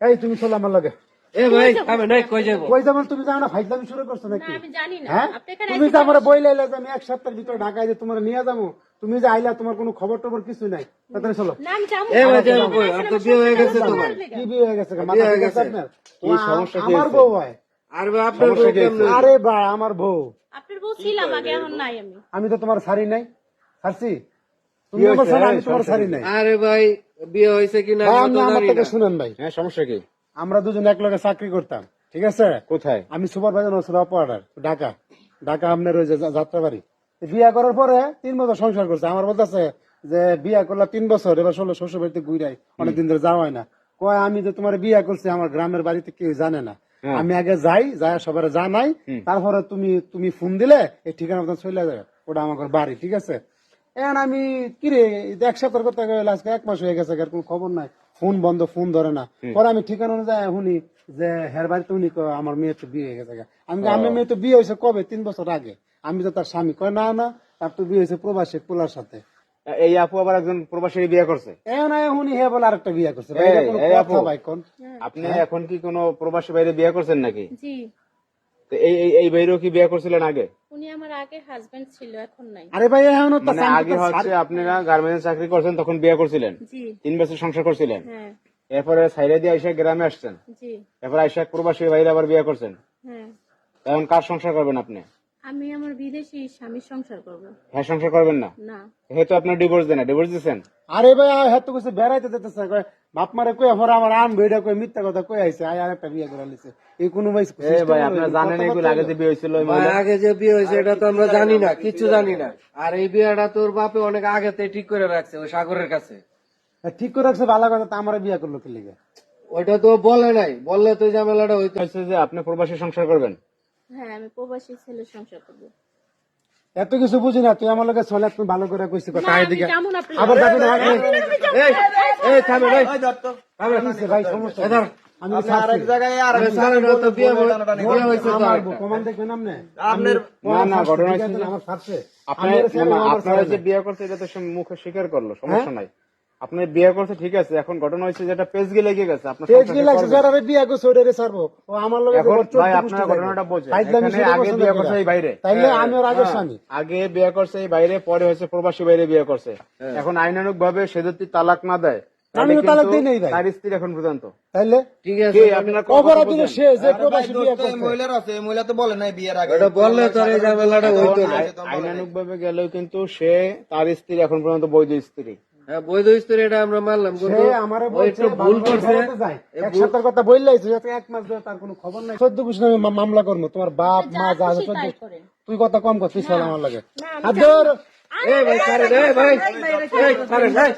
এই তুমি চলো আমার লগে। এ ভাই আমি নাই কই যাবো? কই যাবেন? তুমি জানো না ফাইজলামি শুরু করছো নাকি? আমি জানি না হ্যাঁ, আপনি এখানে তুমি যে আমার বইলে এলে যে আমি এক সপ্তাহের ভিতরে ঢাকায় যে তোমার নিয়ে যাবো, তুমি যে আইলা তোমার কোনো খবর টবর কিছু নাই, তাড়াতাড়ি চলো। না আমি যাবো। এ ভাই যাবো কই? আর তো বিয়ে হয়ে গেছে তো ভাই। কি বিয়ে হয়ে গেছে? মাথা ঠিক আছে আপনার? কি সমস্যা কি আমার হয়েছে? বউ হয়। আর ভাই আপনার বউ কেমনে? আরে ভাই আমার বউ। আপনার বউ ছিলাম আগে, এখন নাই আমি। আমি তো তোমার ছাড়ি নাই, ছাড়ছি? তুমি আমার ছাড়া, আমি তোমার ছাড়ি নাই। আরে ভাই বিয়ে হয়েছে কিনা ভাই, আমি আপনি তো আমার জানি থেকে না। শুনেন ভাই, হ্যাঁ, সমস্যা কি? আমরা দুজন এক লগে চাকরি করতাম, ঠিক আছে? কোথায়? আমি সুপারভাইজার ছিল অপারেটর, ঢাকা। ঢাকা আপনার ওই যে যাত্রাবাড়ি। বিয়া করার পরে 3 বছর সংসার করছে। আমার বলতেছে যে বিয়া করলা 3 বছর, এবার ষোলো শ্বশুর বাড়িতে ঘুরাই, অনেকদিন ধরে যাওয়া হয় না। কয় আমি যে তোমার বিয়া করছি আমার গ্রামের বাড়িতে কেউ জানে না, আমি আগে যাই, যাই সবার জানাই, তারপরে তুমি ফোন দিলে এই ঠিকানা মতন চলে যাবে, ওটা আমার বাড়ি, ঠিক আছে? এখন আমি কিরে এক সপ্তাহের কথা কইলে আজকে 1 মাস হয়ে গেছে, কোনো খবর নাই, ফোন বন্ধ, ফোন ধরে না। পরে আমি ঠিকানা অনুযায়ী শুনি যে হের বাড়িতে উনি কয় আমার মেয়ে তো বিয়ে হয়ে গেছে। আমি আমার মেয়ে তো বিয়ে হয়েছে কবে? 3 বছর আগে। আমি তো তার স্বামী। কয় না না, তার তো বিয়ে হয়েছে প্রবাসী পোলার সাথে। এই আপু আবার একজন প্রবাসী বিয়ে করছে? এখন শুনি হে বলে আরেকটা বিয়ে করছে। ভাই, এটা কোনো এই কথা আপু। ভাই কোন? আপনি এখন কি কোনো প্রবাসী বাইরে বিয়ে করছেন নাকি? জি, তো এই বাইরেও কি বিয়ে করছিলেন আগে? উনি আমার আগে হাজবেন্ড ছিল, এখন নাই। আরে ভাই এখন তো মানে আগে হচ্ছে আপনারা গার্মেন্টস চাকরি করছেন, তখন বিয়ে করছিলেন, জি 3 বছর সংসার করছিলেন, হ্যাঁ এরপরে সাইরা দিয়ে আইসা গ্রামে আসছেন, জি এরপর আইসা প্রবাসী বাইরে আবার বিয়ে করছেন। হ্যাঁ। এখন কার সংসার করবেন আপনি? আমি আমার বিদেশি স্বামীর সংসার করবো। হ্যাঁ, সংসার করবেন না? না যেহেতু আপনার ডিভোর্স দেন, ডিভোর্স দিচ্ছেন? আরে ভাই হ্যাঁ তো কইছে বেড়াইতে যেতেছে, কয় বাপ মারে কই আমার আমার আন বইটা কই মিথ্যা কথা কই আইছে, আয় আরেকটা বিয়ে করে লিছে। এই কোন ভাই ভাই আপনারা জানেন এগুলো আগে যে বিয়ে হয়েছিল? ওই ভাই মহিলা? আগে যে বিয়ে হয়েছে এটা তো আমরা জানি না, কিছু জানি না। আর এই বিয়েটা তোর বাপে অনেক আগেতে ঠিক করে রাখছে ওই সাগরের কাছে। ঠিক করে রাখছে ভালো কথা, তা আমার বিয়ে করলো কি লিগে? ওইটা তো বলে নাই, বললে তো এই ঝামেলাটা হইতো। হয়েছে যে আপনি প্রবাসী সংসার করবেন। হ্যাঁ, আমি প্রবাসী ছেলে সংসার করবো। এত কিছু বুঝি না, তুই আমার লগে চলে, তুমি ভালো করে কইছিস কথা। না, আয় আমি দিকে যাবো না আপনার আবার লগে। যাবি না? এই থামে ভাই, কিসে ভাই সমস্যা কি? আমি তো ছাড়ছি। বিয়ে হয়েছে তো আমার একটা। প্রমাণ দেখবেন আপনি? না, ঘটনা হচ্ছে যে আমার ছাড়ছে। আপনারা যে বিয়ে করছে এটা তো সে মুখে স্বীকার করলো, সমস্যা নাই। আপনি বিয়ে করছে ঠিক আছে, এখন ঘটনা হয়েছে যেটা পেজগে লেগে গেছে, আপনার সংসার কে করবে? যারা বিয়ে করছে ওটারে ছাড়বো, ও আমার লগে এখন যে ভাই চোদ্দ আপনারা গোষ্ঠী ঘটনাটা বোঝেন। ফাইজলামি এখানে শুরু আগে করছে বিয়ে না করছে এই বাইরে, তাইলে আমি ওর আগের স্বামী। আগে বিয়ে করছে এই বাইরে, পরে হচ্ছে প্রবাসী বাইরে বিয়ে করছে। এখন আইনানুগ ভাবে সে যদি তালাক না দেয়, আমি তো তালাক দিই নাই ভাই। তার স্ত্রী এখন পর্যন্ত তাইলে ঠিক আছে, আপনারা অপরাধী তো সে যে প্রবাসী বিয়ে করছে। মহিলা তো বলে নাই বিয়ের আগে। ওটা বললে তো আর এই ঝামেলাটা হইতো না। আইনানুগ ভাবে গেলেও কিন্তু সে তার স্ত্রী এখন পর্যন্ত বৈধ স্ত্রী। হ্যাঁ, বৈধ স্ত্রী এটা আমরা মানলাম, সে কিন্তু আমারে ওই বলছে একটু ভুল করছে। এক সপ্তাহের কথা বললেইছে, 1 মাস ধরে তার কোনো খবর নাই। 14 বছর আমি মামলা করবো, তোমার বাপ মা যা আছে খুশি তাই 14। করেন। তুই কথা কম করছিস আমার লাগে। না, আর ধর এই ভাই ছাড়েন, এই ভাই, এই ছাড়েন, এই।